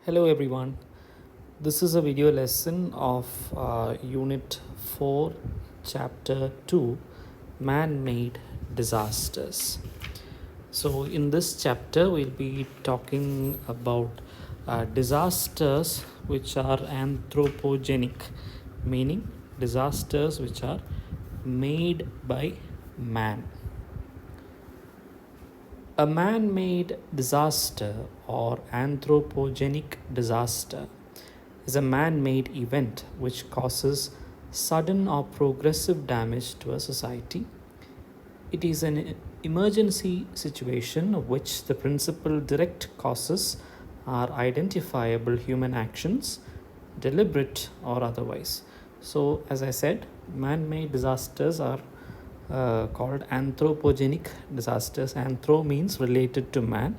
Hello everyone. This is a video lesson of Unit 4, Chapter 2, Man-Made Disasters. So in this chapter, we'll be talking about disasters which are anthropogenic, meaning disasters which are made by man. A man-made disaster or anthropogenic disaster is a man-made event which causes sudden or progressive damage to a society. It is an emergency situation of which the principal direct causes are identifiable human actions, deliberate or otherwise. So, as I said, man-made disasters are called anthropogenic disasters. Anthro means related to man.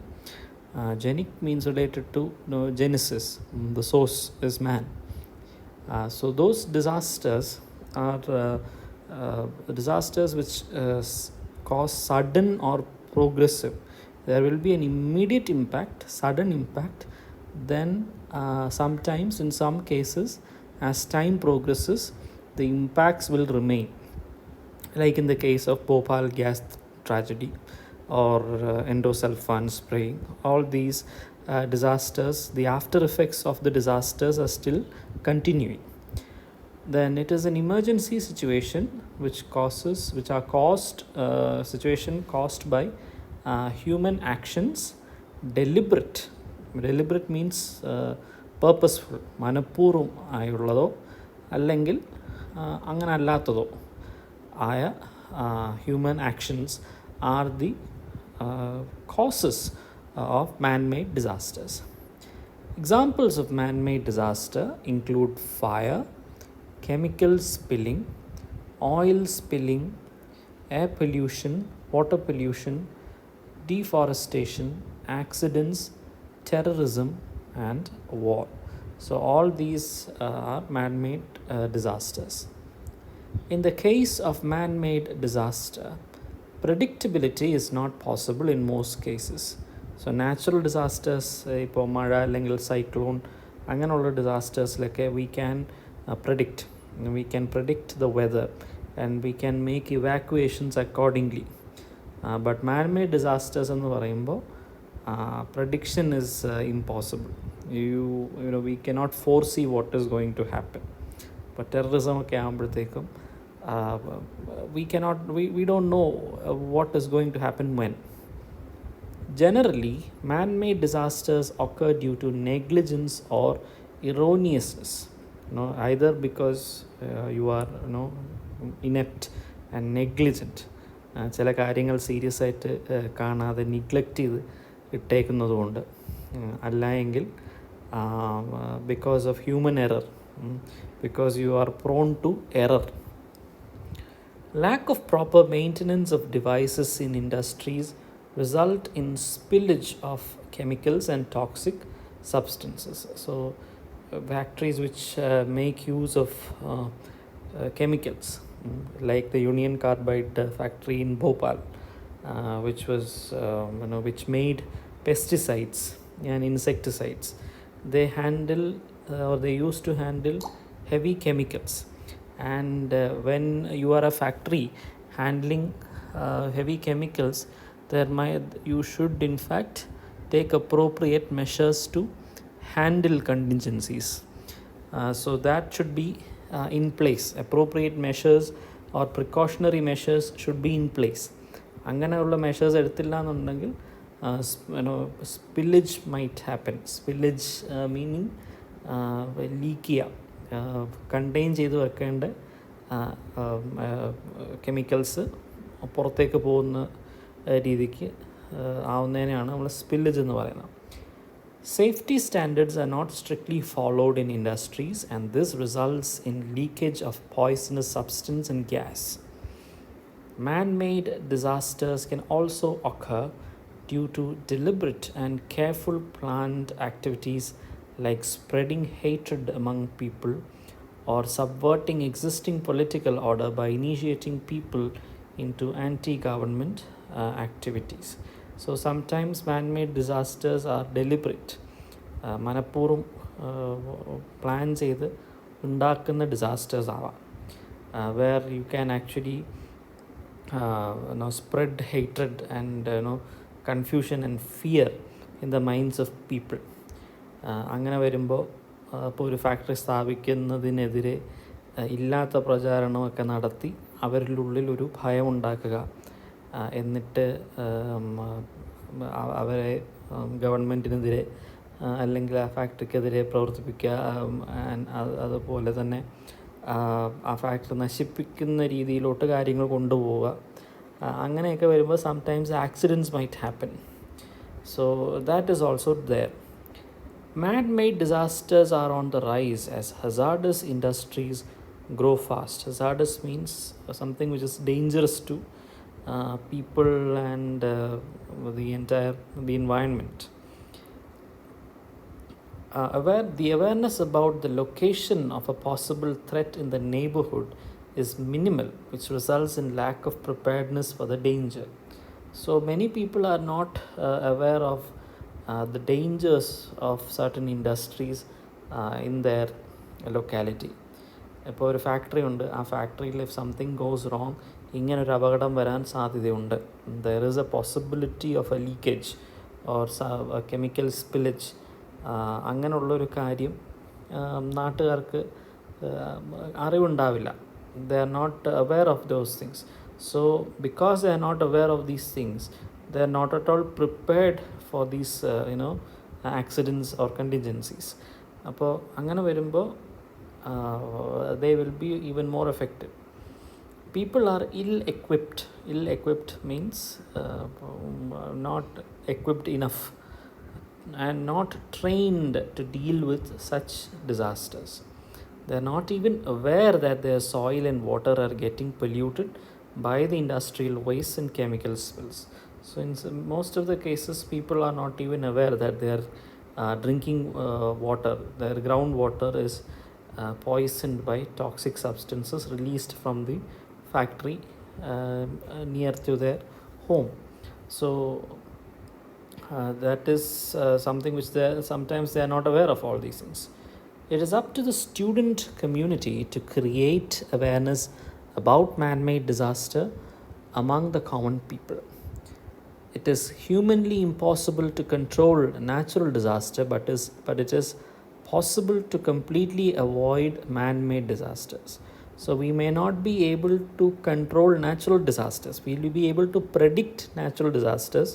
Genic means related to Genesis. The source is man. So those disasters are disasters which cause sudden or progressive. There will be an immediate impact, sudden impact. Then sometimes, in some cases, as time progresses, the impacts will remain, like in the case of Bhopal gas tragedy or endosulfan spraying. All these disasters, the after effects of the disasters are still continuing. Then it is an emergency situation which are caused situation caused by human actions, deliberate means purposeful, മനഃപൂർവ്വം ആയുള്ളതോ അല്ലെങ്കിൽ അങ്ങനെ അല്ലാത്തതോ ആയ human actions are the causes of man-made disasters. Examples of man-made disaster include fire, chemical spilling, oil spilling, air pollution, water pollution, deforestation, accidents, terrorism, and war. So all these are man-made disasters. In the case of man-made disaster, predictability is not possible in most cases. So natural disasters, ഇപ്പോൾ മഴ അല്ലെങ്കിൽ cyclone അങ്ങനെയുള്ള ഡിസാസ്റ്റേഴ്സിലൊക്കെ we can predict the weather and we can make evacuations accordingly. But man-made disasters എന്ന് പറയുമ്പോൾ prediction is impossible. We cannot foresee what is going to happen. But terrorism ഒക്കെ ആകുമ്പോഴത്തേക്കും we don't know what is going to happen when. Generally, man-made disasters occur due to negligence or erroneousness, either because you are inept and negligent, ചില കാര്യങ്ങൾ serious ആയിട്ട് കാണാതെ neglect ചെയ്ത് ഇട്ടേക്കുന്നതുകൊണ്ട്, അല്ല എങ്കിൽ because of human error, because you are prone to error. Lack of proper maintenance of devices in industries result in spillage of chemicals and toxic substances. So factories which make use of chemicals, like the Union Carbide factory in Bhopal, which made pesticides and insecticides. They used to handle heavy chemicals. And when you are a factory handling heavy chemicals, you should in fact take appropriate measures to handle contingencies. So that should be in place. Appropriate measures or precautionary measures should be in place. അങ്ങനെയുള്ള measures എടുത്തില്ല എന്നുണ്ടെങ്കിൽ spillage might happen. Spillage meaning leak ചെയ്യുക, contain ചെയ്ത് വെക്കേണ്ട chemicals പുറത്തേക്ക് പോകുന്ന രീതിക്ക് ആവുന്നതിനെയാണ് നമ്മൾ സ്പില്ലേജ് എന്ന് പറയുന്നത്. Safety standards are not strictly followed in industries, and this results in leakage of poisonous substance and gas. Man-made disasters can also occur due to deliberate and careful planned activities like spreading hatred among people or subverting existing political order by initiating people into anti-government activities. So sometimes man-made disasters are deliberate. മനഃപൂർവ്വം plan ചെയ്ത് ഉണ്ടാക്കുന്ന disasters ആവാം, where you can actually spread hatred and confusion and fear in the minds of people. അങ്ങനെ വരുമ്പോൾ ഇപ്പോൾ ഒരു factory സ്ഥാപിക്കുന്നതിനെതിരെ ഇല്ലാത്ത പ്രചാരണമൊക്കെ നടത്തി അവരുടെ ഉള്ളിലൊരു ഭയം ഉണ്ടാക്കുക, എന്നിട്ട് അവരെ ഗവൺമെൻറ്റിനെതിരെ അല്ലെങ്കിൽ ആ ഫാക്ടറിക്കെതിരെ പ്രവർത്തിപ്പിക്കുക, അതുപോലെ തന്നെ ആ ഫാക്ടറി നശിപ്പിക്കുന്ന രീതിയിലോട്ട് കാര്യങ്ങൾ കൊണ്ടുപോവുക. അങ്ങനെയൊക്കെ വരുമ്പോൾ sometimes accidents might happen. So that is also there. Man-made disasters are on the rise as hazardous industries grow fast. Hazardous means something which is dangerous to people and the environment. The awareness about the location of a possible threat in the neighborhood is minimal, which results in lack of preparedness for the danger. So many people are not aware of the dangers of certain industries in their locality. ഇപ്പോൾ ഒരു factory ഉണ്ട്, ആ ഫാക്ടറിയിൽ if something goes wrong ഇങ്ങനൊരു അപകടം വരാൻ സാധ്യതയുണ്ട്. There is A possibility of A leakage or chemical spillage. അങ്ങനെയുള്ളൊരു കാര്യം നാട്ടുകാർക്ക് അറിവുണ്ടാവില്ല. they are not aware of those things. So because they are not aware of these things, they are not at all prepared for these accidents or contingencies. അപ്പോൾ അങ്ങനെ വരുമ്പോൾ they will be even more affected. People are ill-equipped. Ill-equipped means not equipped enough and not trained to deal with such disasters. They are not even aware that their soil and water are getting polluted by the industrial waste and chemical spills. So in most of the cases, people are not even aware that they are drinking water. Their groundwater is poisoned by toxic substances released from the factory near to their home. So that is something which sometimes they are not aware of all these things. It is up to the student community to create awareness about man-made disaster among the common people. It is humanly impossible to control a natural disaster, but it is possible to completely avoid man-made disasters. So we may not be able to control natural disasters. We will be able to predict natural disasters,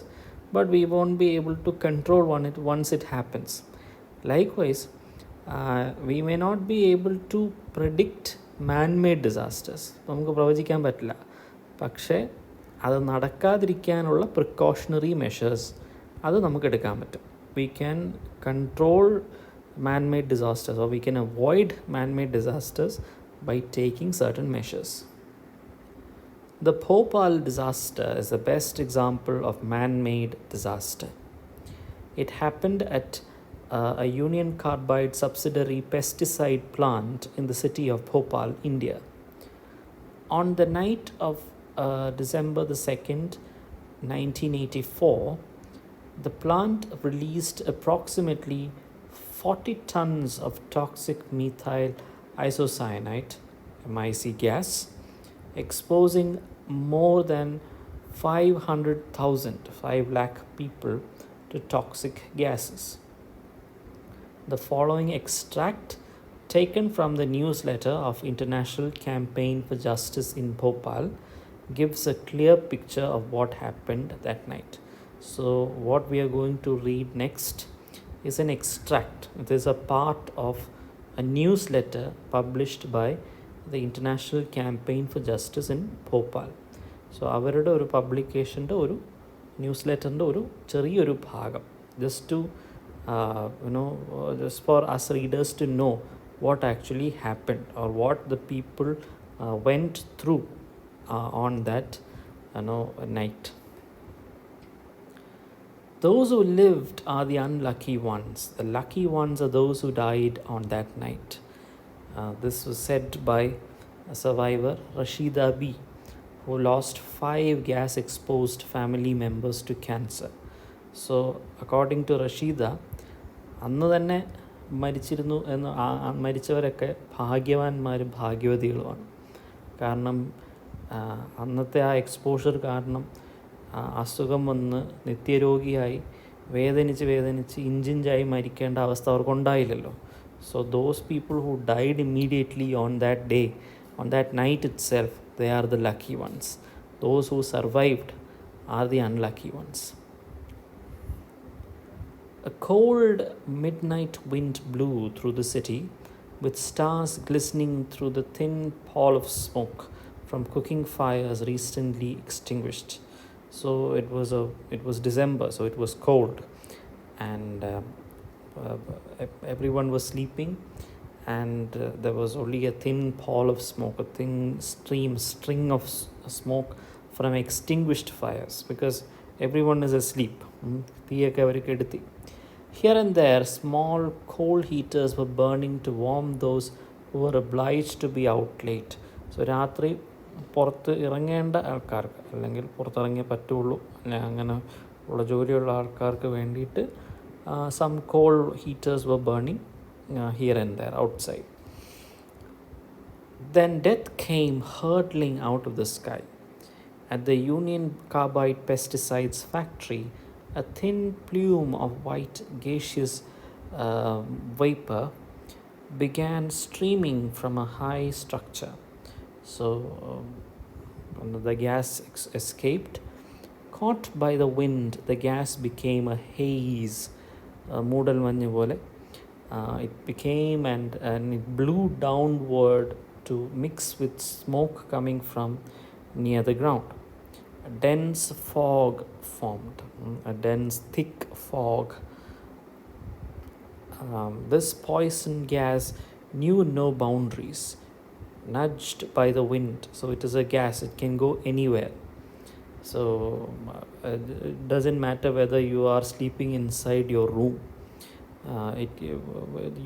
but we won't be able to control once it happens. Likewise, we may not be able to predict man-made disasters. നമുക്ക് പ്രവചിക്കാൻ പറ്റില്ല. പക്ഷേ അത് നടക്കാതിരിക്കാനുള്ള precautionary measures അത് നമുക്ക് എടുക്കാൻ പറ്റും. We can control man-made disasters, or we can avoid man-made disasters by taking certain measures. The Popul disaster is the best example of man-made disaster. It happened at a Union Carbide subsidiary pesticide plant in the city of Popul, India. On the night of December the 2nd, 1984, the plant released approximately 40 tons of toxic methyl isocyanate, MIC gas, exposing more than 5 lakh people to toxic gases. The following extract, taken from the newsletter of International Campaign for Justice in Bhopal, gives a clear picture of what happened that night. So what we are going to read next is an extract. It is a part of a newsletter published by the International Campaign for Justice in Bhopal. So അവരുടെ ഒരു പബ്ലിക്കേഷൻ്റെ ഒരു news ലെറ്ററിൻ്റെ ഒരു ചെറിയൊരു ഭാഗം, just to just for us readers to know what actually happened or what the people went through on that night. Those who lived are the unlucky ones. The lucky ones are those who died on that night. This was said by a survivor, Rashida B., who lost 5 gas-exposed family members to cancer. So according to Rashida, അന്ന് തന്നെ മരിച്ചിരുന്നു എന്ന് മരിച്ചവരൊക്കെ ഭാഗ്യവാന്മാരും ഭാഗ്യവതികളുമാണ്. കാരണം അന്നത്തെ ആ exposure കാരണം അസുഖം വന്ന് നിത്യരോഗിയായി വേദനിച്ച് ഇഞ്ചിഞ്ചായി മരിക്കേണ്ട അവസ്ഥ അവർക്കുണ്ടായില്ലല്ലോ. So those people who died immediately on that day, on that night itself, they are the lucky ones. Those who survived are the unlucky ones. A cold midnight wind blew through the city, with stars glistening through the thin pall of smoke from cooking fires recently extinguished. So it was December, so it was cold, and everyone was sleeping, and there was only a thin pall of smoke, a thin string of smoke from extinguished fires, because everyone is asleep. Here and there, small coal heaters were burning to warm those who were obliged to be out late. So രാത്രി പുറത്ത് ഇറങ്ങേണ്ട ആൾക്കാർക്ക്, അല്ലെങ്കിൽ പുറത്തിറങ്ങിയേ പറ്റുള്ളൂ, അല്ലെങ്കിൽ അങ്ങനെ ഉള്ള ജോലിയുള്ള ആൾക്കാർക്ക് വേണ്ടിയിട്ട് some coal heaters were burning here and there outside. Then death came hurtling out of the sky. At the Union Carbide Pesticides factory, a thin plume of white gaseous vapor began streaming from a high structure. So the gas escaped. Caught by the wind, the gas became a haze, മൂടൽ മഞ്ഞ് പോലെ. It became and it blew downward to mix with smoke coming from near the ground. A dense fog formed, a dense thick fog. This poison gas knew no boundaries, nudged by the wind. So it is a gas, it can go anywhere. So it doesn't matter whether you are sleeping inside your room.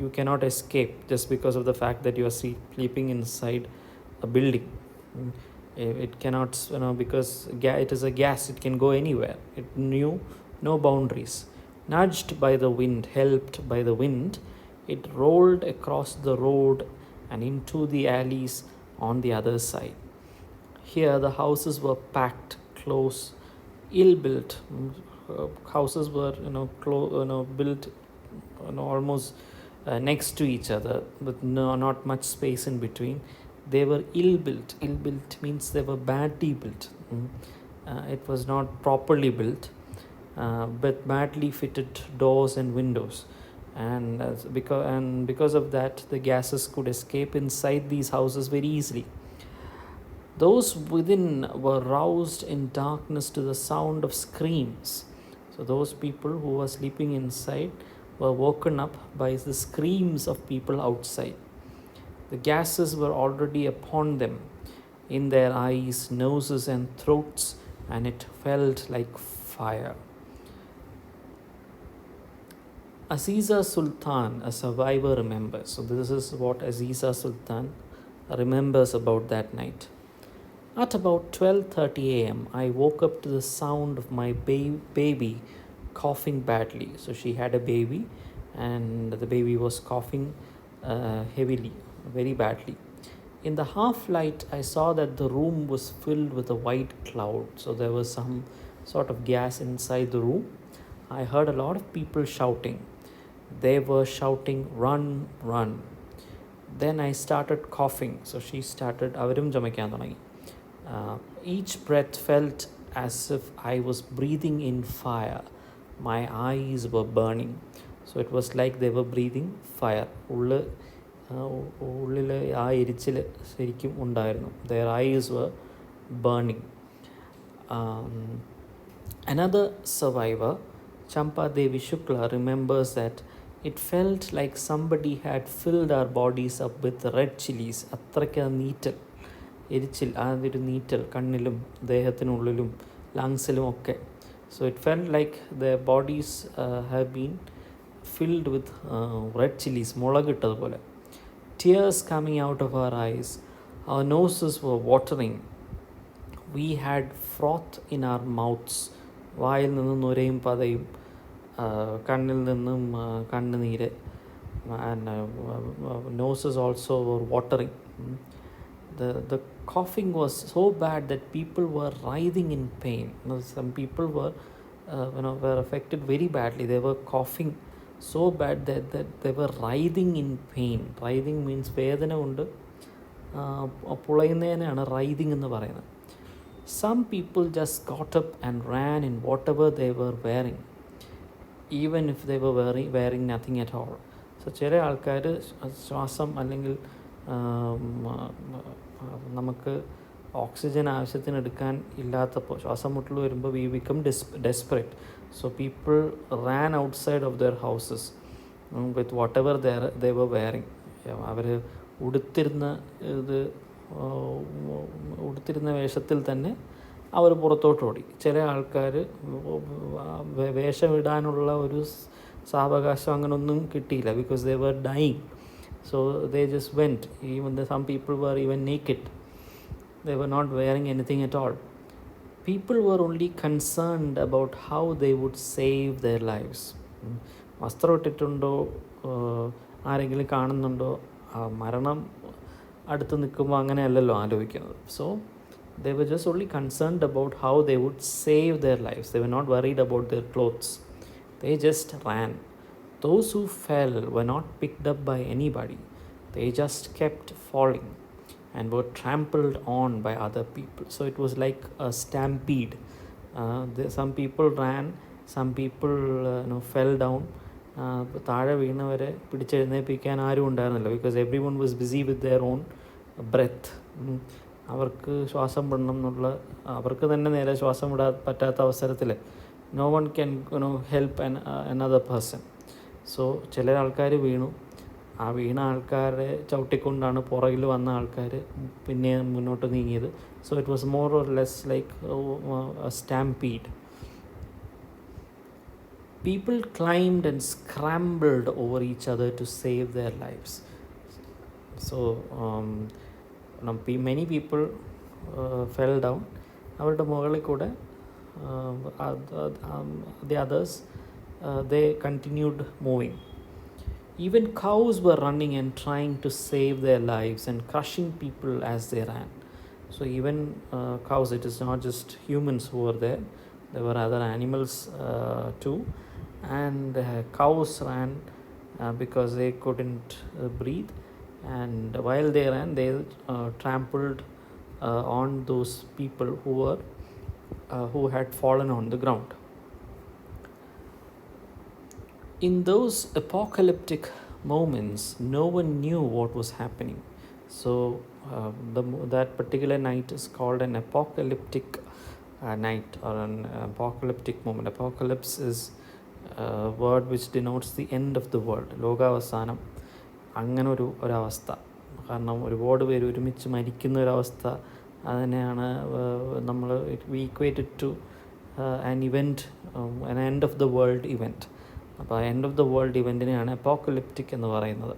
You cannot escape just because of the fact that you are sleeping inside a building. It cannot, because it is a gas, it can go anywhere. It knew no boundaries. Nudged by the wind, helped by the wind, it rolled across the road and into the alleys on the other side. Here the houses were packed close, ill-built. Houses were built almost next to each other, with not much space in between. They were ill-built. Ill-built means they were badly built. It was not properly built, but badly fitted doors and windows. And because of that, the gases could escape inside these houses very easily. Those within were roused in darkness to the sound of screams. So those people who were sleeping inside were woken up by the screams of people outside. The gases were already upon them, in their eyes, noses and throats, and it felt like fire. Aziza Sultan, a survivor, remembers. So this is what Aziza Sultan remembers about that night. At about 12:30 a.m., I woke up to the sound of my baby coughing badly. So she had a baby, and the baby was coughing heavily, very badly. In the half light, I saw that the room was filled with a white cloud. So there was some sort of gas inside the room. I heard a lot of people shouting. They were shouting, "Run, run." Then I started coughing. So she started avarum ചുമയ്ക്കാൻ തുടങ്ങി. Each breath felt as if I was breathing in fire. My eyes were burning. So it was like they were breathing fire. ഉള്ളിൽ ആ എരിച്ചിൽ ശരിക്കും ഉണ്ടായിരുന്നു. Their eyes were burning. Another survivor, Champa Devi Shukla, remembers that it felt like somebody had filled our bodies up with red chilies. അത്രയ്ക്ക് നീറ്റൽ, എരിച്ചിൽ, അതൊരു നീറ്റൽ കണ്ണിലും ദേഹത്തിനുള്ളിലും ലങ്സിലും ഒക്കെ. So it felt like their bodies have been filled with red chilies, മുളകിട്ടതുപോലെ. Tears coming out of our eyes. Our noses were watering. We had froth in our mouths. വായിൽ നിന്ന് നുരയും പതയും. കണ്ണിൽ നിന്നും കണ്ണുനീര്, and noses also were watering. The coughing was so bad that people were writhing in pain. Some people were affected very badly. They were coughing so bad that they were writhing in pain. Writhing means വേദന കൊണ്ട് പുളയുന്നതിനാണ് writhing എന്ന് പറയുന്നത്. Some people just got up and ran in whatever they were wearing, even if they were wearing nothing at all. So ചില ആൾക്കാർ ശ്വാസം അല്ലെങ്കിൽ നമുക്ക് oxygen ആവശ്യത്തിന് എടുക്കാൻ ഇല്ലാത്തപ്പോൾ ശ്വാസം മുട്ടൽ വരുമ്പോൾ we become desperate. So people ran outside of their houses with whatever they were wearing. അവർ ഉടുത്തിരുന്ന വേഷത്തിൽ തന്നെ അവർ പുറത്തോട്ടോടി. ചില ആൾക്കാർ വേഷമിടാനുള്ള ഒരു സാവകാശം അങ്ങനൊന്നും കിട്ടിയില്ല, because they were dying. So they just went. Some people were even naked. They were not wearing anything at all. People were only concerned about how they would save their lives. വസ്ത്രം ഇട്ടിട്ടുണ്ടോ, ആരെങ്കിലും കാണുന്നുണ്ടോ, മരണം അടുത്ത് നിൽക്കുമ്പോൾ അങ്ങനെയല്ലല്ലോ ആലോചിക്കുന്നത്. So they were just only concerned about how they would save their lives. They were not worried about their clothes. They just ran. Those who fell were not picked up by anybody. They just kept falling and were trampled on by other people. So it was like a stampede. Some people ran, some people fell down. താഴെ വീണവരെ പിടിച്ചെഴുന്നേൽപ്പിക്കാൻ ആരും ഉണ്ടായിരുന്നില്ല, because everyone was busy with their own breath. അവർക്ക് ശ്വാസം വിടണം എന്നുള്ള, അവർക്ക് തന്നെ നേരെ ശ്വാസം വിടാൻ പറ്റാത്ത അവസരത്തിൽ no one can help another person. So ചില ആൾക്കാർ വീണു. ആ വീണ ആൾക്കാരെ ചവിട്ടിക്കൊണ്ടാണ് പുറകിൽ വന്ന ആൾക്കാർ പിന്നെ മുന്നോട്ട് നീങ്ങിയത്. So it was more or less like a stampede. People climbed and scrambled over each other to save their lives. So many people fell down. അവരുടെ മുകളിൽ കൂടെ the others they continued moving. Even cows were running and trying to save their lives and crushing people as they ran. So even cows, it is not just humans who were there. There were other animals too. And cows ran because they couldn't breathe. And while they ran, they trampled on those people who had fallen on the ground. In those apocalyptic moments, no one knew what was happening. So that particular night is called an apocalyptic night, or an apocalyptic moment. Apocalypse is a word which denotes the end of the world. ലോകാവസാനം, അങ്ങനെ ഒരവസ്ഥ. കാരണം ഒരുപാട് പേര് ഒരുമിച്ച് മരിക്കുന്ന ഒരവസ്ഥ, അതിനെയാണ് നമ്മൾ we equate it to an event, an end of the world event. അപ്പോൾ എൻഡ് ഓഫ് ദ വേൾഡ് ഇവൻറ്റിനെയാണ് അപ്പോക്കലിപ്റ്റിക് എന്ന് പറയുന്നത്.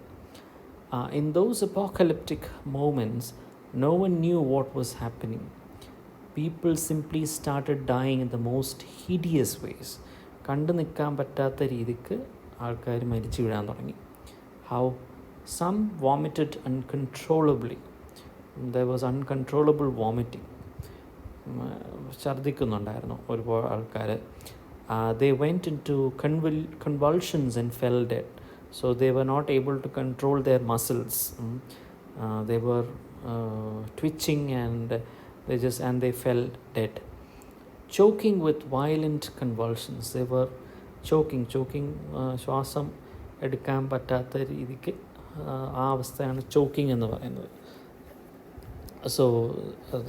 In those apocalyptic moments no one knew what was happening. People simply started dying in the most hideous ways. കണ്ടു നിൽക്കാൻ പറ്റാത്ത രീതിക്ക് ആൾക്കാർ മരിച്ചു വീഴാൻ തുടങ്ങി. How? Some vomited uncontrollably. There was uncontrollable vomiting. ഛർദ്ദിക്കുന്നുണ്ടായിരുന്നു ഒരുപാട് ആൾക്കാർ. They went into convulsions and fell dead. So they were not able to control their muscles. They were twitching and they fell dead. Choking with violent convulsions. They were choking. ശ്വാസം എടുക്കാൻ പറ്റാത്ത രീതിക്ക് ആ അവസ്ഥയാണ് choking എന്ന് പറയുന്നത്. So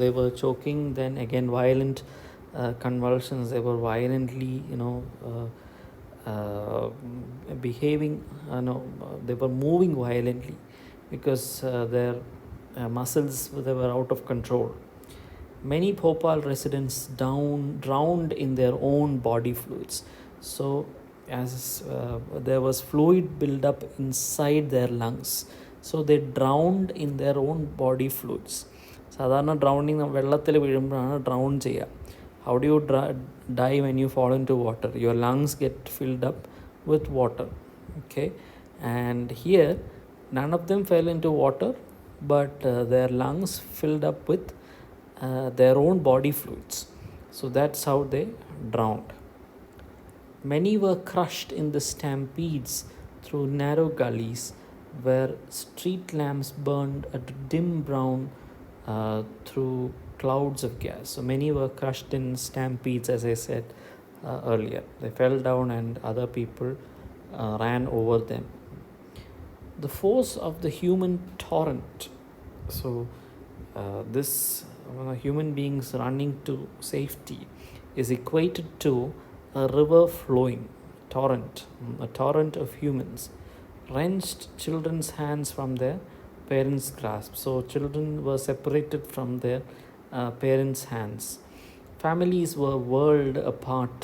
they were choking, then again violent convulsions. They were violently behaving, they were moving violently because their muscles, they were out of control. Many Popul residents drowned in their own body fluids. So as there was fluid build up inside their lungs, so they drowned in their own body fluids. സാധാരണ drowning വെള്ളത്തിൽ വീഴുമ്പോഴാണ് drone ചെയ്യുക. How do you die when you fall into water? Your lungs get filled up with water. Okay, and here none of them fell into water, but their lungs filled up with their own body fluids. So that's how they drowned. Many were crushed in the stampedes through narrow gullies where street lamps burned a dim brown through clouds of gas. So many were crushed in stampedes, as I said earlier. They fell down and other people ran over them. The force of the human torrent. So this human beings running to safety is equated to a river flowing, torrent, a torrent of humans, wrenched children's hands from their parents' grasp. So children were separated from their parents' hands. Families were whirled apart,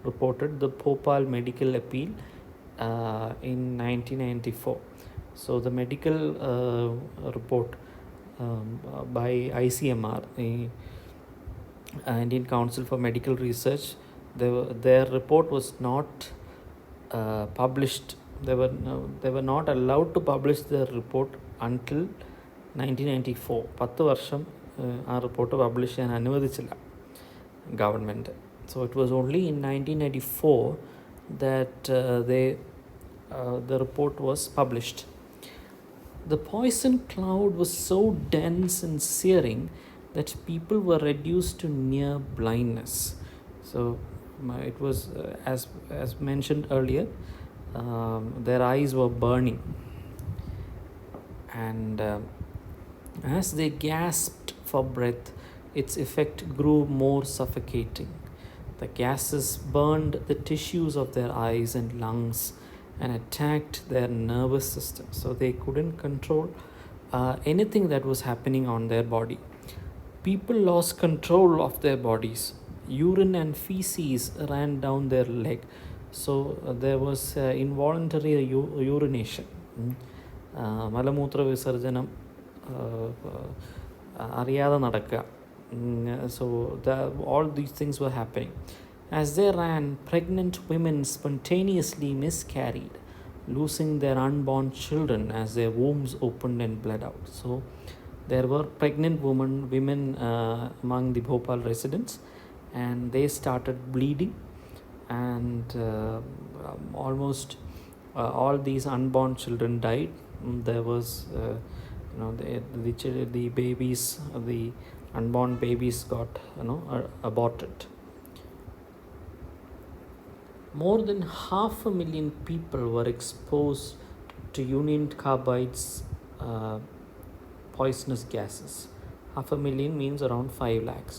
reported the Popul medical appeal in 1994. So the medical report by ICMR, the Indian Council for Medical Research, their report was not published. They were not allowed to publish their report until 1994. 10 വർഷം ആ report publish ചെയ്യാൻ അനുവദിച്ചില്ല government. So it was only in 1994 that the report was published. The poison cloud was so dense and searing that people were reduced to near blindness. So it was, as mentioned earlier, their eyes were burning. And as they gasped for breath, its effect grew more suffocating. The gases burned the tissues of their eyes and lungs and attacked their nervous system. So they couldn't control anything that was happening on their body. People lost control of their bodies. Urine and feces ran down their leg. So there was involuntary urination. മലമൂത്ര വിസർജനം അറിയാതെ നടക്കുക. So all these things were happening. As they ran, pregnant women spontaneously miscarried, losing their unborn children as their wombs opened and bled out. So there were pregnant women among the Bhopal residents, and they started bleeding, and almost all these unborn children died. There was the babies, the unborn babies got aborted. More than 500,000 people were exposed to Union Carbide's poisonous gases. 500,000 means around 5 lakhs.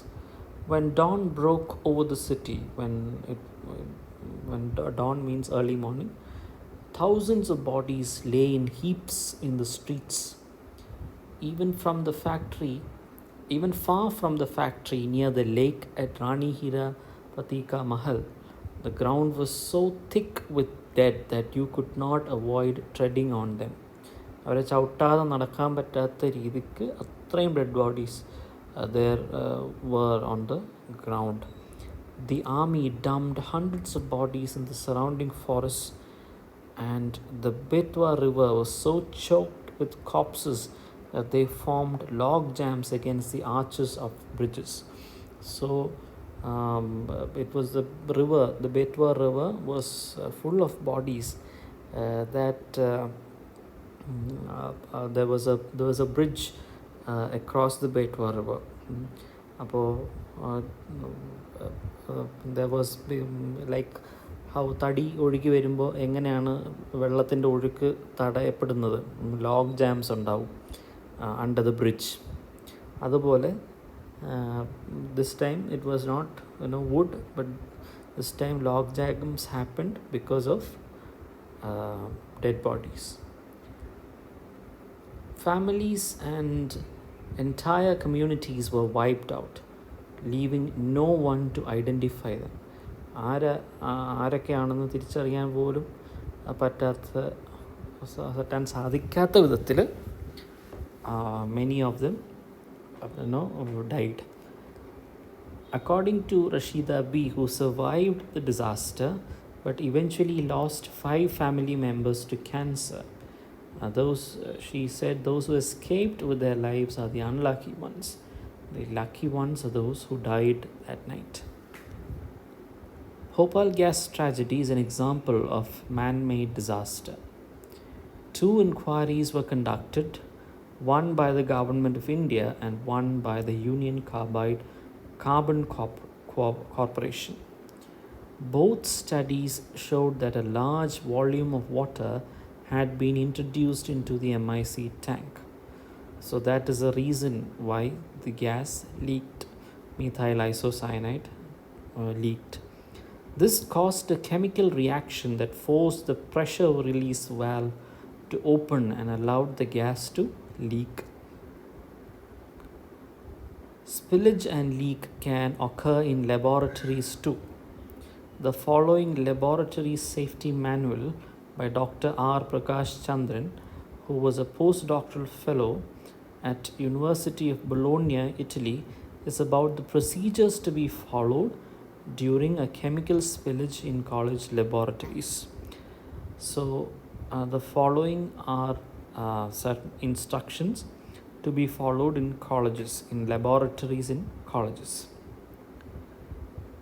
When dawn broke over the city, when dawn means early morning, thousands of bodies lay in heaps in the streets. Even far from the factory near the lake at Rani Hira Patika Mahal, the ground was so thick with dead that you could not avoid treading on them. അവരെ ചവിട്ടാതെ നടക്കാൻ പറ്റാത്ത രീതിക്ക് അത്രയും dead bodies there were on the ground. The army dumped hundreds of bodies in the surrounding forests, and the Betwa river was so choked with corpses that they formed log jams against the arches of bridges. So it was the river, the Betwa river was full of bodies that there was a bridge across the Betwa river. There was like how തടി ഒഴുകി വരുമ്പോൾ എങ്ങനെയാണ് വെള്ളത്തിൻ്റെ ഒഴുക്ക് തടയപ്പെടുന്നത്, log jambs ഉണ്ടാവും under the bridge. അതുപോലെ this time it was not wood, but this time log jams happened because of dead bodies. Families and entire communities were wiped out, leaving no one to identify them. ആരൊക്കെയാണെന്ന് തിരിച്ചറിയാൻ പോലും പറ്റാൻ സാധിക്കാത്ത വിധത്തിൽ many of them died. According to Rashida B., who survived the disaster but eventually lost 5 family members to cancer, she said those who escaped with their lives are the unlucky ones. The lucky ones are those who died at night. Bhopal gas tragedy is an example of man-made disaster. 2 inquiries were conducted, one by the Government of India and one by the Union Carbon Corporation. Both studies showed that a large volume of water had been introduced into the MIC tank. So that is the reason why the gas leaked, methyl isocyanide leaked. This caused a chemical reaction that forced the pressure release valve to open and allowed the gas to leak. Spillage and leak can occur in laboratories too. The following laboratory safety manual by Dr. R. Prakash Chandran, who was a postdoctoral fellow at University of Bologna, Italy, is about the procedures to be followed during a chemical spillage in college laboratories. So the following are certain instructions to be followed in colleges, in laboratories in colleges.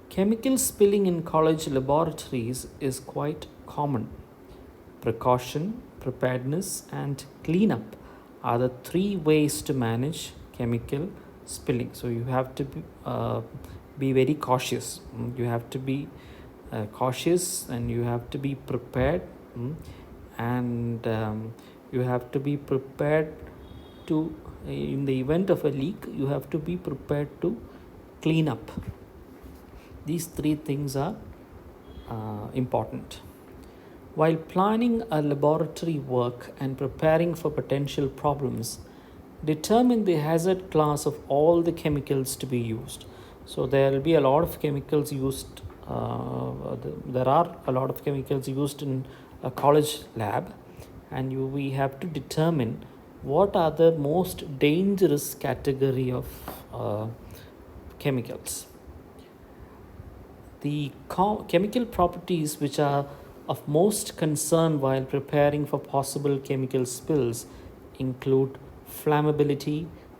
Chemical spilling in college laboratories is quite common. Precaution, preparedness, and cleanup are the 3 ways to manage chemical spilling. So you have to be very cautious. You have to be cautious and you have to be prepared, and you have to be prepared to, in the event of a leak, you have to be prepared to clean up. These 3 things are important. While planning a laboratory work and preparing for potential problems, determine the hazard class of all the chemicals to be used. So there will be a lot of chemicals used. There are a lot of chemicals used in a college lab, and we have to determine what are the most dangerous category of chemicals. The chemical properties which are of most concern while preparing for possible chemical spills include flammability,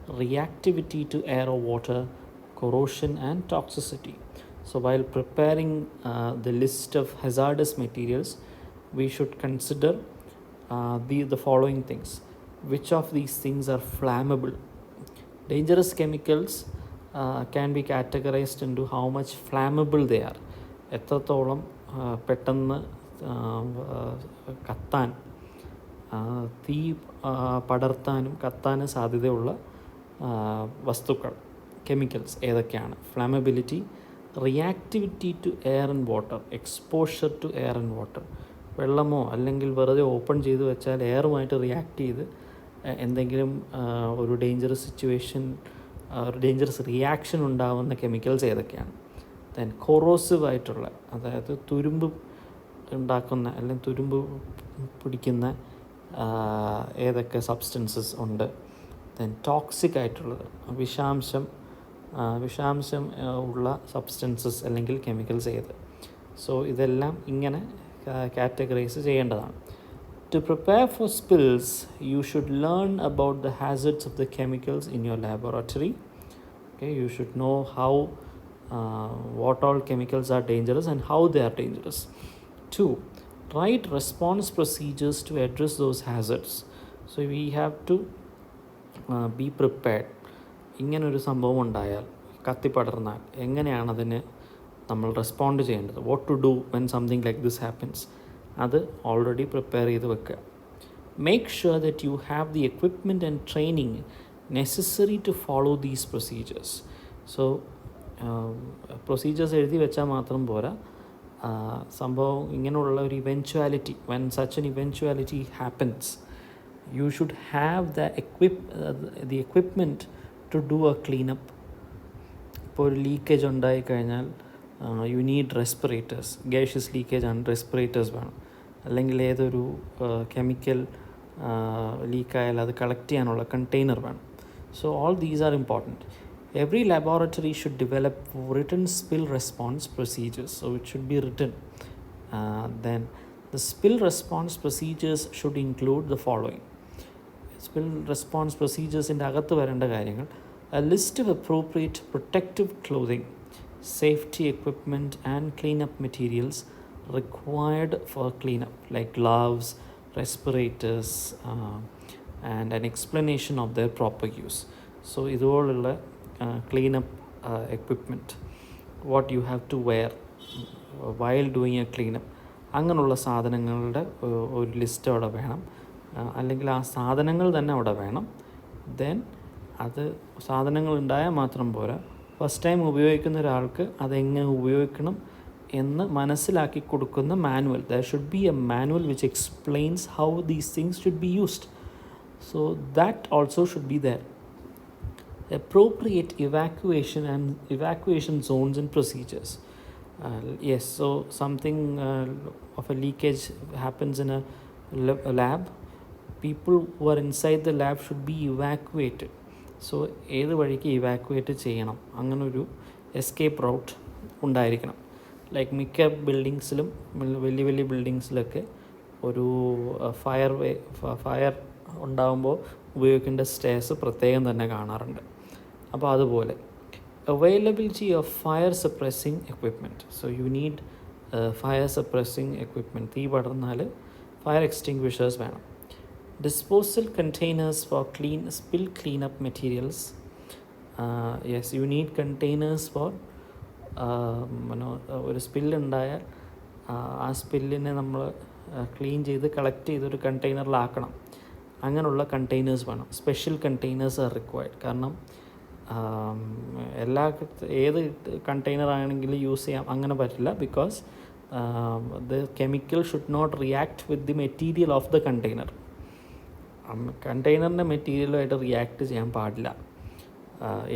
reactivity to air or water, corrosion, and toxicity. So while preparing the list of hazardous materials, we should consider the following things. Which of these things are flammable? Dangerous chemicals can be categorized into how much flammable they are. എത്രത്തോളം പെട്ടെന്ന് കത്താൻ, തീ പടർത്താനും കത്താനും സാധ്യതയുള്ള വസ്തുക്കൾ, chemicals ഏതൊക്കെയാണ്? Flammability, reactivity to air and water, exposure to air and water. വെള്ളമോ അല്ലെങ്കിൽ വെറുതെ ഓപ്പൺ ചെയ്ത് വെച്ചാൽ എയറുമായിട്ട് റിയാക്ട് ചെയ്ത് എന്തെങ്കിലും ഒരു ഡേഞ്ചറസ് സിറ്റുവേഷൻ, ഒരു ഡേഞ്ചറസ് റിയാക്ഷൻ ഉണ്ടാകുന്ന കെമിക്കൽസ് ഏതൊക്കെയാണ്? ദെൻ കൊറോസീവ് ആയിട്ടുള്ള, അതായത് തുരുമ്പ് ഉണ്ടാക്കുന്ന അല്ലെങ്കിൽ തുരുമ്പ് പിടിക്കുന്ന ഏതൊക്കെ സബ്സ്റ്റൻസസ് ഉണ്ട്? ദെൻ ടോക്സിക് ആയിട്ടുള്ളത്, വിഷാംശം ഉള്ള സബ്സ്റ്റൻസസ് അല്ലെങ്കിൽ കെമിക്കൽസ് ഏത്? സോ ഇതെല്ലാം ഇങ്ങനെ കാറ്റഗറൈസ് ചെയ്യേണ്ടതാണ്. To prepare for spills, you should learn about the hazards of the chemicals in your laboratory. Okay, you should know how what all chemicals are dangerous and how they are dangerous. 2. Write response procedures to address those hazards. So we have to be prepared. ഇങ്ങനൊരു സംഭവം ഉണ്ടായാൽ, കത്തിപ്പടർന്നാൽ എങ്ങനെയാണ് അതിന് നമ്മൾ respond ചെയ്യേണ്ടത്? What to do when something like this happens? അത് already prepare ചെയ്ത് വെക്കുക. Make sure that you have the equipment and training necessary to follow these procedures. So procedures എഴുതി വെച്ചാൽ മാത്രം പോരാ. സംഭവം ഇങ്ങനെയുള്ള ഒരു eventuality, when such an eventuality happens, you should have the equipment to do a cleanup. ഇപ്പോൾ ഒരു leakage ഉണ്ടായിക്കഴിഞ്ഞാൽ you need respirators. Gaseous leakage ആണ്, റെസ്പിറേറ്റേഴ്സ് വേണം. അല്ലെങ്കിൽ ഏതൊരു കെമിക്കൽ ലീക്കായാൽ അത് കളക്ട് ചെയ്യാനുള്ള കണ്ടെയ്നർ വേണം. So all these are important. Every laboratory should develop written spill response procedures, so it should be written. Then the spill response procedures should include the following. Spill response procedures in അകത്ത് വരേണ്ട കാര്യങ്ങൾ: a list of appropriate protective clothing, safety equipment and cleanup materials required for cleanup, like gloves, respirators, and an explanation of their proper use. So ഇതുപോലുള്ള cleanup equipment, what you have to wear while doing a cleanup, അങ്ങനെയുള്ള സാധനങ്ങളുടെ ഒരു list അവിടെ വേണം. അല്ലെങ്കിൽ ആ സാധനങ്ങൾ തന്നെ അവിടെ വേണം. ദെൻ അത് സാധനങ്ങൾ ഉണ്ടായാൽ മാത്രം പോരാ, ഫസ്റ്റ് ടൈം ഉപയോഗിക്കുന്ന ഒരാൾക്ക് അതെങ്ങനെ ഉപയോഗിക്കണം എന്ന് മനസ്സിലാക്കി കൊടുക്കുന്ന manual. There should be a manual which explains how these things should be used. So that also should be there. Appropriate evacuation zones and procedures. Yes, so something of a leakage happens in a lab. People who are inside the lab should be evacuated. So ഏത് വഴിക്ക് evacuate ചെയ്യണം, അങ്ങനൊരു escape Raut ഉണ്ടായിരിക്കണം. Like മിക്ക ബിൽഡിങ്സിലും, വലിയ വലിയ ബിൽഡിങ്സിലൊക്കെ ഒരു fire ഉണ്ടാകുമ്പോൾ ഉപയോഗിക്കേണ്ട സ്റ്റേഴ്സ് പ്രത്യേകം തന്നെ കാണാറുണ്ട്. അപ്പോൾ അതുപോലെ availability of fire suppressing equipment. So you need fire suppressing equipment. തീ പടർന്നാൽ ഫയർ എക്സ്റ്റിങ്ക്വിഷേഴ്സ് വേണം. Disposal containers for spill cleanup materials. Yes, you need containers for ഒരു സ്പില്ല് ഉണ്ടായാൽ ആ സ്പില്ലിനെ നമ്മൾ ക്ലീൻ ചെയ്ത് കളക്ട് ചെയ്തൊരു കണ്ടെയ്നറിലാക്കണം. അങ്ങനെയുള്ള കണ്ടെയ്നേഴ്സ് വേണം. Special containers are required. കാരണം ഏത് കണ്ടെയ്നർ ആണെങ്കിലും യൂസ് ചെയ്യാം അങ്ങനെ പറ്റില്ല. Because the chemical should not react with the material of the container. കണ്ടെയ്നറിൻ്റെ മെറ്റീരിയലുമായിട്ട് റിയാക്ട് ചെയ്യാൻ പാടില്ല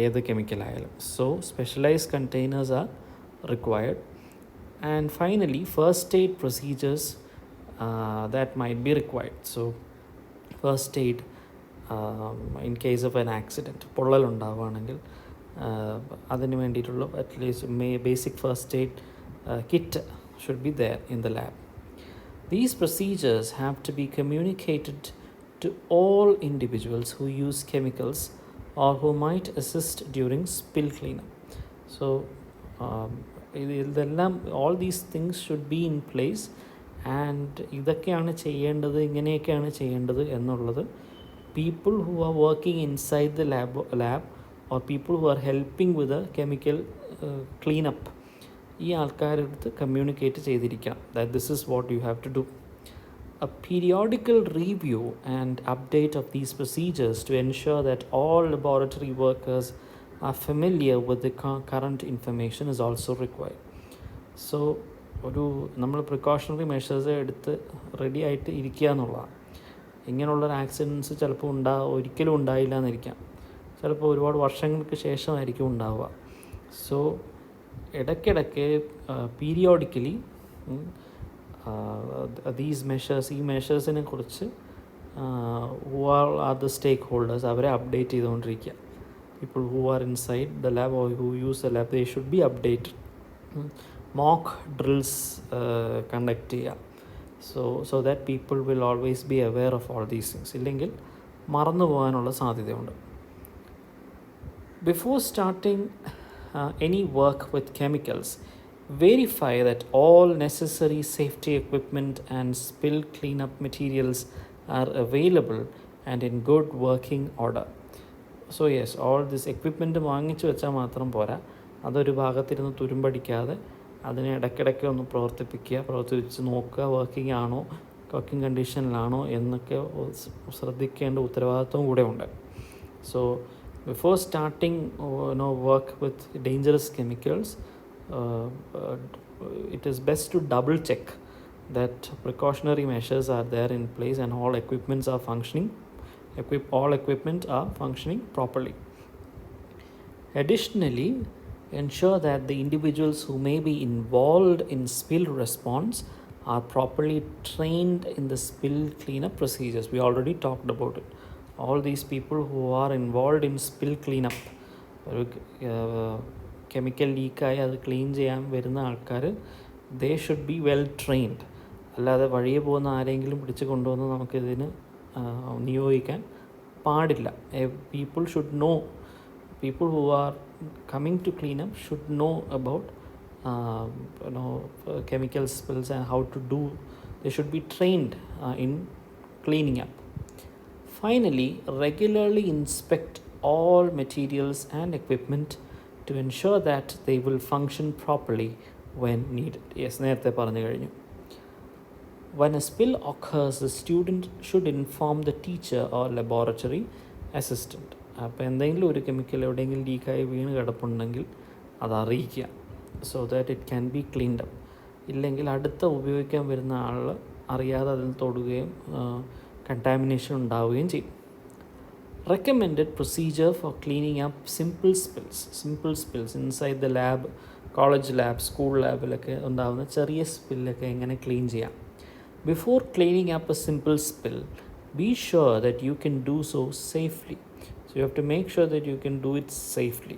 ഏത് കെമിക്കലായാലും. So specialised containers are required. And finally first aid procedures that might be required. So first aid in case of an accident, പൊള്ളൽ ഉണ്ടാവുകയാണെങ്കിൽ അതിന് വേണ്ടിയിട്ടുള്ള at least basic first aid kit should be there in the lab. These procedures have to be communicated to all individuals who use chemicals or who might assist during spill cleanup. So ഇതെല്ലാം, all these things should be in place. And ഇതൊക്കെയാണ് ചെയ്യേണ്ടത്, ഇങ്ങനെയൊക്കെയാണ് ചെയ്യേണ്ടത് എന്നുള്ളത് people who are working inside the lab or people who are helping with a chemical cleanup, ഈ ആൾക്കാരുടെ അടുത്ത് communicate ചെയ്തിരിക്കണം. That this is what you have to do. A periodical review and update of these procedures to ensure that all laboratory workers are familiar with the current information is also required. So നമ്മൾ precautionary measures എടുത്ത് ready ആയിട്ട് ഇരിക്കുക എന്നുള്ളതാണ്. ഇങ്ങനെയുള്ളൊരു accidents ചിലപ്പോൾ ഒരിക്കലും ഉണ്ടായില്ല എന്നിരിക്കാം, ചിലപ്പോൾ ഒരുപാട് വർഷങ്ങൾക്ക് ശേഷമായിരിക്കും ഉണ്ടാവുക. സോ ഇടയ്ക്കിടയ്ക്ക് പീരിയോഡിക്കലി ദീസ് മെഷേഴ്സ്, ഈ മെഷേഴ്സിനെ കുറിച്ച് who are the stakeholders, അവരെ അപ്ഡേറ്റ് ചെയ്തുകൊണ്ടിരിക്കുക. People who are inside the lab or who use the lab, they should be updated. Mock drills conduct ചെയ്യുക. So that people will always be aware of all these things. ഇല്ലെങ്കിൽ മറന്നു പോകാനുള്ള സാധ്യതയുണ്ട്. Before starting any work with chemicals, verify that all necessary safety equipment and spill cleanup materials are available and in good working order. So yes, all this equipment വാങ്ങിച്ചു വെച്ചാൽ മാത്രം പോരാ, അതൊരു ഭാഗത്തിരുന്ന് തുരുമ്പടിക്കാതെ അതിനെ ഇടയ്ക്കിടയ്ക്ക് ഒന്ന് പ്രവർത്തിപ്പിച്ച് നോക്കുക, വർക്കിംഗ് കണ്ടീഷനിലാണോ എന്നൊക്കെ ശ്രദ്ധിക്കേണ്ട ഉത്തരവാദിത്വം കൂടെ ഉണ്ട്. So before starting work with dangerous chemicals, it is best to double check that precautionary measures are there in place and all equipment are functioning properly. Additionally, ensure that the individuals who may be involved in spill response are properly trained in the spill cleanup procedures. We already talked about it. All these people who are involved in spill cleanup, ഒരു chemical ലീക്കായി അത് clean ചെയ്യാൻ വരുന്ന ആൾക്കാർ ദേ should be well trained. അല്ലാതെ വഴിയെ പോകുന്ന ആരെങ്കിലും പിടിച്ച് കൊണ്ടുവന്ന് നമുക്കിതിന് നിയോഗിക്കാൻ പാടില്ല. People should know, people who are coming to clean up should know about chemical spills and how to do. They should be trained in cleaning up. Finally, regularly inspect all materials and equipment to ensure that they will function properly when needed. Yes, നേരത്തെ പറഞ്ഞു കഴിഞ്ഞു. When a spill occurs, the student should inform the teacher or laboratory assistant. അപ്പോൾ എന്തെങ്കിലും ഒരു chemical എവിടെയെങ്കിലും ലീക്കായി വീണ് കിടപ്പുണ്ടെങ്കിൽ അത് അറിയിക്കുക, so that it can be cleaned up. ഇല്ലെങ്കിൽ അടുത്ത ഉപയോഗിക്കാൻ വരുന്ന ആൾ അറിയാതെ അതിൽ തൊടുകയും കണ്ടാമിനേഷൻ ഉണ്ടാവുകയും ചെയ്യും. Recommended procedure for cleaning up simple spills inside the lab, college lab, school ലാബിലൊക്കെ ഉണ്ടാകുന്ന ചെറിയ സ്പില്ലൊക്കെ എങ്ങനെ ക്ലീൻ ചെയ്യാം. Before cleaning up a simple spill, be sure that you can do so safely. So you have to make sure that you can do it safely.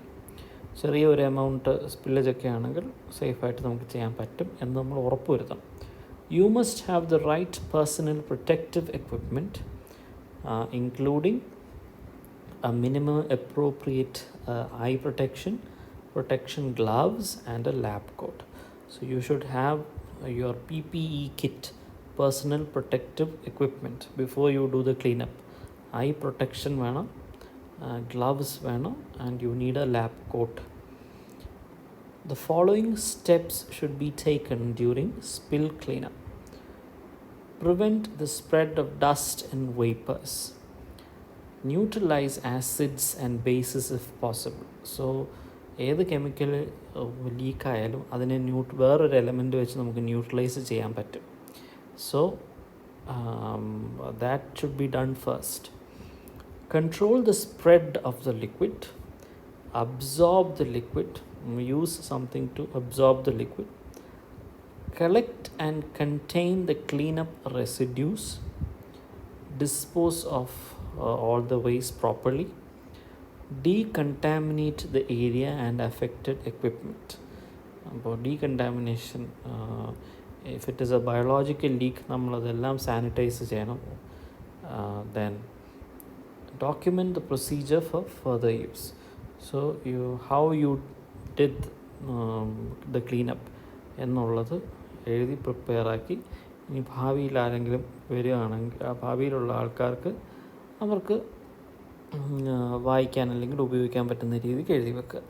ചെറിയ ഒരു amount spillage ഒക്കെ ആണെങ്കിൽ സേഫായിട്ട് നമുക്ക് ചെയ്യാൻ പറ്റും എന്ന് നമ്മൾ ഉറപ്പ് വരുത്തണം. You must have the right personal protective equipment including a minimum appropriate eye protection gloves and a lab coat. So you should have your PPE kit, personal protective equipment, before you do the cleanup. Eye protection വേണം, gloves വേണം, and you need a lab coat. The following steps should be taken during spill cleanup. Prevent the spread of dust and vapors. Neutralize acids and bases if possible. So ഏത് chemical ലീക്കായാലും അതിനെ വേറൊരു element വെച്ച് നമുക്ക് neutralise ചെയ്യാൻ പറ്റും. So that should be done first. Control the spread of the liquid. Absorb the liquid. Use something to absorb the liquid. Collect and contain the cleanup residues. Dispose of all the waste properly. Decontaminate the area and affected equipment. About decontamination, if it is a biological leak, നമ്മളതെല്ലാം sanitise ചെയ്യണം. Then document the procedure for further use. So how you did the cleanup എന്നുള്ളത് എഴുതി prepare ആക്കി, ഇനി ഭാവിയിൽ ആരെങ്കിലും വരികയാണെങ്കിൽ ആ ഭാവിയിലുള്ള ആൾക്കാർക്ക് അവർക്ക് വായിക്കാൻ അല്ലെങ്കിൽ ഉപയോഗിക്കാൻ പറ്റുന്ന രീതിക്ക് എഴുതി വെക്കുക.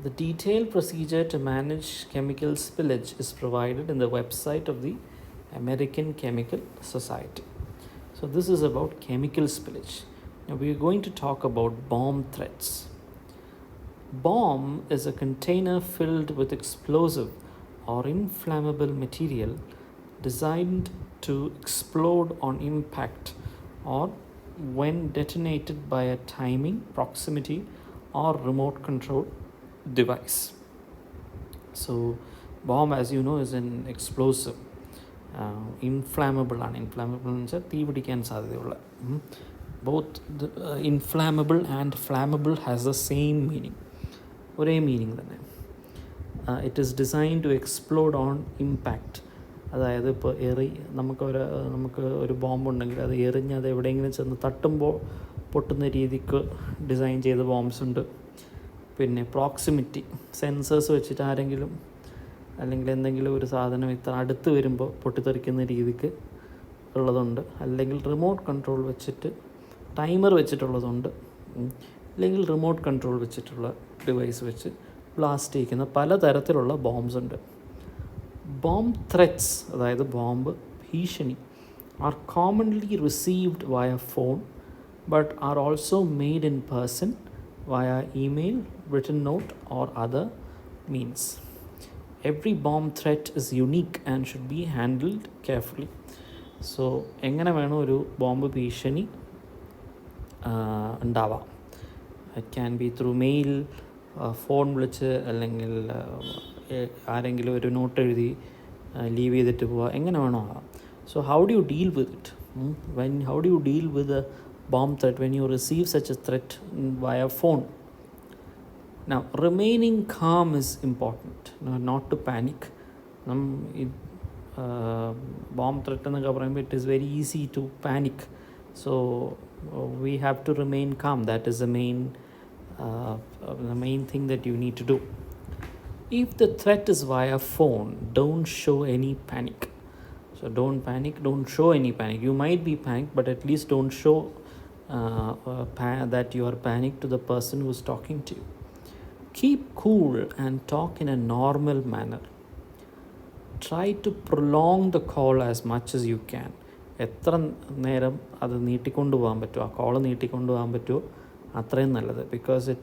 The detailed procedure to manage chemical spillage is provided in the website of the American Chemical Society. So this is about chemical spillage. Now we are going to talk about bomb threats. Bomb is a container filled with explosive or inflammable material designed to explode on impact or when detonated by a timing, proximity or remote control device. So bomb, as you know, is an explosive, inflammable. Inflammable എന്ന് വെച്ചാൽ തീ പിടിക്കാൻ സാധ്യതയുള്ള. Both inflammable and flammable has the same meaning, ഒരേ meaning തന്നെ. It is designed to explode on impact. അതായത് ഇപ്പോൾ നമുക്ക് ഒരു ബോംബുണ്ടെങ്കിൽ അത് എറിഞ്ഞ് അത് എവിടെയെങ്കിലും ചെന്ന് തട്ടുമ്പോൾ പൊട്ടുന്ന രീതിക്ക് ഡിസൈൻ ചെയ്ത ബോംബ്സ് ഉണ്ട്. പിന്നെ പ്രോക്സിമിറ്റി, സെൻസേഴ്സ് വെച്ചിട്ട് ആരെങ്കിലും അല്ലെങ്കിൽ എന്തെങ്കിലും ഒരു സാധനം ഇത്ര അടുത്ത് വരുമ്പോൾ പൊട്ടിത്തെറിക്കുന്ന രീതിക്ക് ഉള്ളതുണ്ട്. അല്ലെങ്കിൽ റിമോട്ട് കൺട്രോൾ വെച്ചിട്ട് ടൈമർ വെച്ചിട്ടുള്ളതുണ്ട്. അല്ലെങ്കിൽ റിമോട്ട് കൺട്രോൾ വെച്ചിട്ടുള്ള ഡിവൈസ് വെച്ച് ബ്ലാസ്റ്റ് ചെയ്യിക്കുന്ന പലതരത്തിലുള്ള ബോംബ്സ് ഉണ്ട്. ബോംബ് ത്രെറ്റ്സ്, അതായത് ബോംബ് ഭീഷണി, ആർ കോമൺലി റിസീവ്ഡ് വയ phone but are also made in person via email, written note or other means. Every bomb threat is unique and should be handled carefully. So എങ്ങനെ വേണം ഒരു bomb ഭീഷണി ഉണ്ടാവാം. It can be through mail, phone വിളിച്ച്, അല്ലെങ്കിൽ ആരെങ്കിലും ഒരു not എഴുതി ലീവ് ചെയ്തിട്ട് പോവുക, എങ്ങനെ വേണോ ആവാം. So how do you deal with it? How do you deal with a bomb threat when you receive such a threat via phone? Now, remaining calm is important, not to panic. Bomb threat എന്നൊക്കെ പറയുമ്പോൾ it is very easy to panic. So we have to remain calm. That is the main thing that you need to do. If the threat is via phone, don't show any panic. So don't panic, don't show any panic. You might be panicked, but at least don't show that you are panicked to the person who is talking to you. Keep cool and talk in a normal manner. Try to prolong the call as much as you can. എത്ര നേരം അത് നീട്ടിക്കൊണ്ടു പോകാൻ പറ്റുമോ, ആ call നീട്ടിക്കൊണ്ടു പോകാൻ പറ്റുമോ അത്രയും നല്ലത്. Because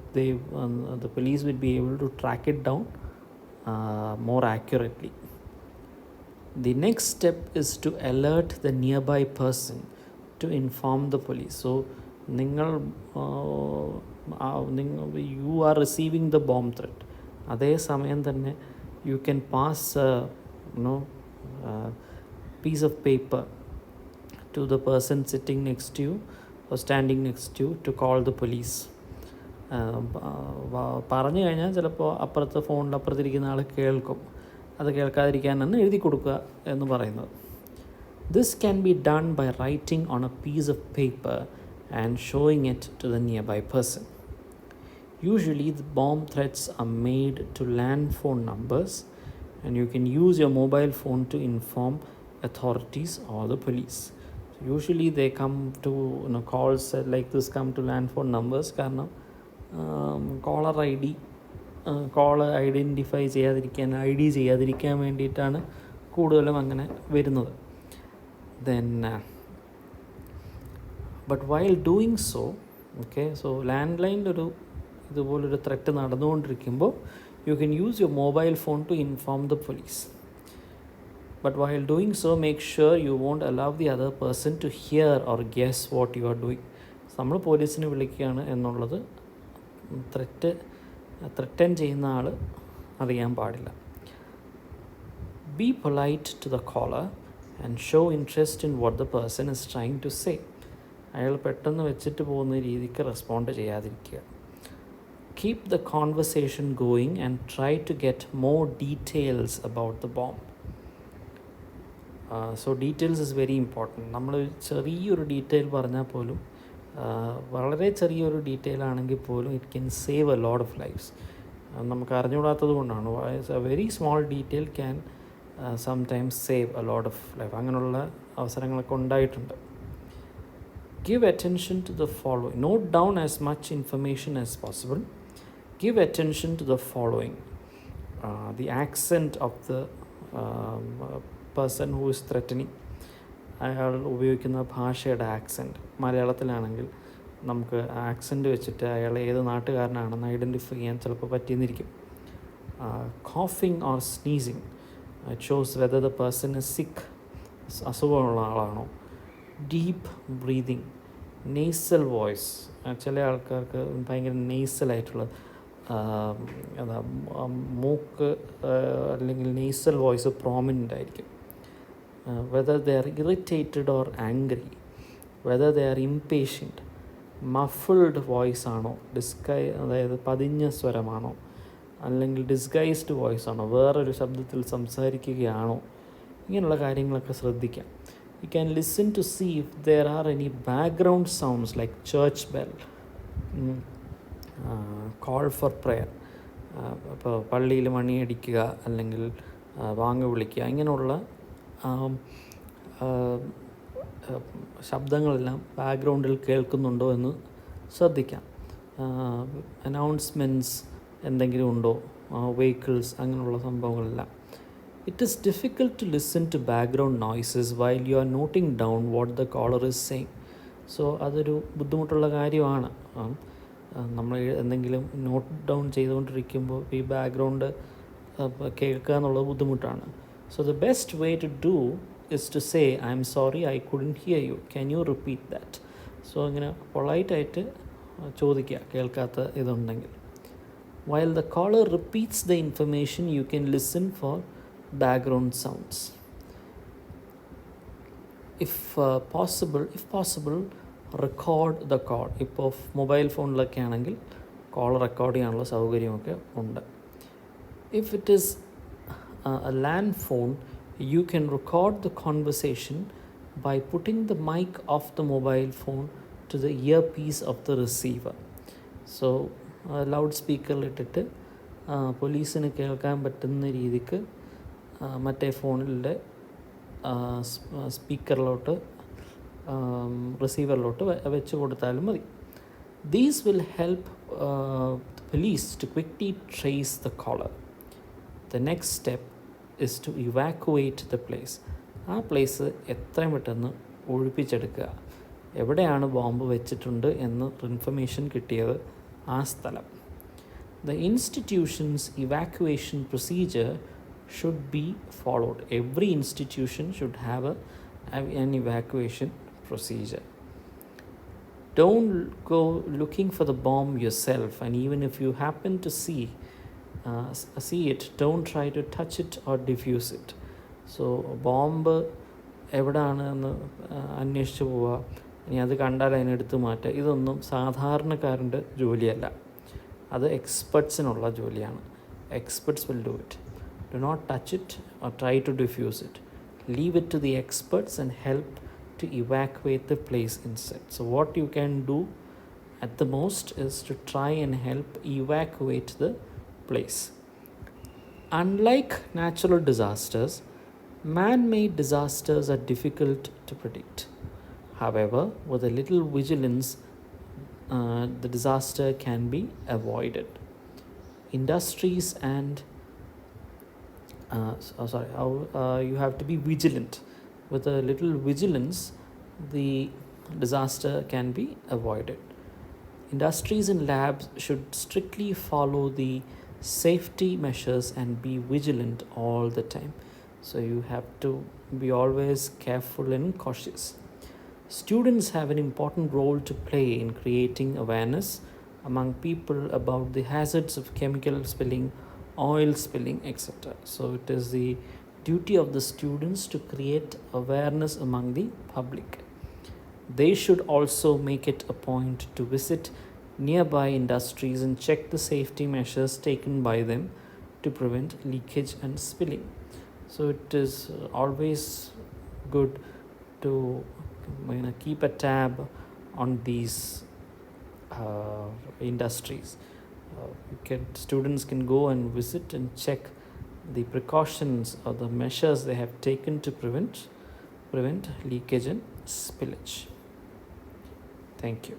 the police will be able to track it down more accurately. The next step is to alert the nearby person to inform the police. So you are receiving the bomb threat. അതേ സമയം തന്നെ you can pass a piece of paper to the person sitting next to you or standing next to you to call the police. പറഞ്ഞു കഴിഞ്ഞാൽ ചിലപ്പോൾ അപ്പുറത്ത് ഫോണിൽ അപ്പുറത്തിരിക്കുന്ന ആൾ കേൾക്കും. അത് കേൾക്കാതിരിക്കാനാണ് എഴുതി കൊടുക്കുക എന്ന് പറയുന്നത്. This can be done by writing on a piece of paper and showing it to the nearby person. Usually the bomb threats are made to land phone numbers, and you can use your mobile phone to inform authorities or the police. So usually they come to calls like this come to land phone numbers കാരണം caller ID call identify ചെയ്യാതിരിക്കാൻ ചെയ്യാതിരിക്കാൻ വേണ്ടിയിട്ടാണ് കൂടുതലും അങ്ങനെ വരുന്നത്. Then but while doing so, so ലാൻഡ്ലൈനിലൊരു ഇതുപോലൊരു threat നടന്നുകൊണ്ടിരിക്കുമ്പോൾ you can use your mobile phone to inform the police. But while doing so, make sure you won't allow the other person to hear or guess what you are doing. നമ്മൾ പോലീസിനെ വിളിക്കുകയാണ് എന്നുള്ളത് threaten ചെയ്യുന്ന ആൾ അറിയാൻ പാടില്ല. Be polite to the caller and show interest in what the person is trying to say. അയാൾ പെട്ടെന്ന് വെച്ചിട്ട് പോകുന്ന രീതിക്ക് റെസ്പോണ്ട് ചെയ്യാതിരിക്കുക. Keep the conversation going and try to get more details about the bomb. So details is very important. നമ്മൾ ചെറിയൊരു detail പറഞ്ഞാൽ പോലും വളരെ ചെറിയൊരു ഡീറ്റെയിൽ ആണെങ്കിൽ പോലും it can save a lot of lifes. നമുക്ക് അറിഞ്ഞുകൂടാത്തത് കൊണ്ടാണ്. A very small detail can sometimes save a lot of life. അങ്ങനെയുള്ള അവസരങ്ങളൊക്കെ ഉണ്ടായിട്ടുണ്ട്. Give attention to the following. Note down as much information as possible. Give attention to the following. The accent of the person who is threatening. അയാൾ ഉപയോഗിക്കുന്ന ഭാഷയുടെ accent. മലയാളത്തിലാണെങ്കിൽ നമുക്ക് accent വെച്ചിട്ട് അയാൾ ഏത് നാട്ടുകാരനാണെന്ന് ഐഡൻറ്റിഫൈ ചെയ്യാൻ ചിലപ്പോൾ പറ്റിയെന്നിരിക്കും. Coughing or sneezing, it shows whether the person is sick, അസുഖമുള്ള ആളാണോ. Deep breathing, nasal voice, ചില ആൾക്കാർക്ക് ഭയങ്കര നേസലായിട്ടുള്ള മൂക്ക് അല്ലെങ്കിൽ നേസൽ വോയിസ് പ്രോമിനൻ്റ് ആയിരിക്കും. Whether they are irritated or angry, whether they are impatient, muffled voice ആണോ, അതായത് പതിഞ്ഞ സ്വരമാണോ, അല്ലെങ്കിൽ ഡിസ്ഗൈസ്ഡ് വോയിസ് ആണോ, വേറൊരു ശബ്ദത്തിൽ സംസാരിക്കുകയാണോ, ഇങ്ങനെയുള്ള കാര്യങ്ങളൊക്കെ ശ്രദ്ധിക്കാം. You can listen to see if there are any background sounds like church bell, call for prayer, ഇപ്പോൾ പള്ളിയിൽ മണിയടിക്കുക അല്ലെങ്കിൽ വാങ്ങ വിളിക്കുക, ഇങ്ങനെയുള്ള ശബ്ദങ്ങളെല്ലാം ബാക്ക്ഗ്രൗണ്ടിൽ കേൾക്കുന്നുണ്ടോ എന്ന് ശ്രദ്ധിക്കാം. അനൗൺസ്മെൻറ്റ്സ് എന്തെങ്കിലും ഉണ്ടോ, വെഹിക്കിൾസ്, അങ്ങനെയുള്ള സംഭവങ്ങളെല്ലാം. It is difficult to listen to background noises while you are noting down what the caller is saying. So അതൊരു ബുദ്ധിമുട്ടുള്ള കാര്യമാണ്. നമ്മൾ എന്തെങ്കിലും നോട്ട് ഡൗൺ ചെയ്തുകൊണ്ടിരിക്കുമ്പോൾ ഈ ബാക്ക്ഗ്രൗണ്ട് കേൾക്കുക എന്നുള്ളത് ബുദ്ധിമുട്ടാണ്. So the best way to do is to say, I'm sorry, I couldn't hear you. Can you repeat that? So ഇങ്ങനെ പൊളൈറ്റായിട്ട് ചോദിക്കുക കേൾക്കാത്ത ഇതുണ്ടെങ്കിൽ. While the caller repeats the information, you can listen for background sounds. If possible, record the call. ഇപ്പോൾ mobile ഫോണിലൊക്കെ ആണെങ്കിൽ call record ചെയ്യാനുള്ള സൗകര്യമൊക്കെ ഉണ്ട്. If it is a land phone, you can record the conversation by putting the mic of the mobile phone to the earpiece of the receiver. So loud സ്പീക്കറിലിട്ടിട്ട് പോലീസിന് കേൾക്കാൻ പറ്റുന്ന രീതിക്ക് മറ്റേ ഫോണിൻ്റെ സ്പീക്കറിലോട്ട് റിസീവറിലോട്ട് വെച്ച് കൊടുത്താലും മതി. These will help the police to quickly trace the caller. The next step is to evacuate the place. ആ പ്ലേസ് എത്രയും പെട്ടെന്ന് ഒഴിപ്പിച്ചെടുക്കുക. എവിടെയാണ് ബോംബ് വെച്ചിട്ടുണ്ട് എന്ന് ഇൻഫർമേഷൻ കിട്ടിയത് ആ സ്ഥലം. The institution's evacuation procedure should be followed. Every institution should have an evacuation procedure. Don't go looking for the bomb yourself, and even if you happen to see it, don't try to touch it or defuse it. So bomb എവിടെയാണെന്ന് അന്വേഷിച്ച് പോവുക, ഇനി അത് കണ്ടാൽ അതിനെടുത്ത് മാറ്റുക, ഇതൊന്നും സാധാരണക്കാരൻ്റെ ജോലിയല്ല. അത് എക്സ്പെർട്സിനുള്ള ജോലിയാണ്. Experts will do it. Do not touch it or try to diffuse it. Leave it to the experts and help to evacuate the place instead. So what you can do at the most is to try and help evacuate the place. Unlike natural disasters, man-made disasters are difficult to predict. However, with a little vigilance, the disaster can be avoided. Industries and you have to be vigilant. With a little vigilance, the disaster can be avoided. Industries and labs should strictly follow the safety measures and be vigilant all the time. So you have to be always careful and cautious. Students have an important role to play in creating awareness among people about the hazards of chemical spilling, oil spilling, etc. So it is the duty of the students to create awareness among the public. They should also make it a point to visit nearby industries and check the safety measures taken by them to prevent leakage and spilling. So it is always good to keep a tab on these industries. Students can go and visit and check the precautions or the measures they have taken to prevent leakage and spillage. Thank you.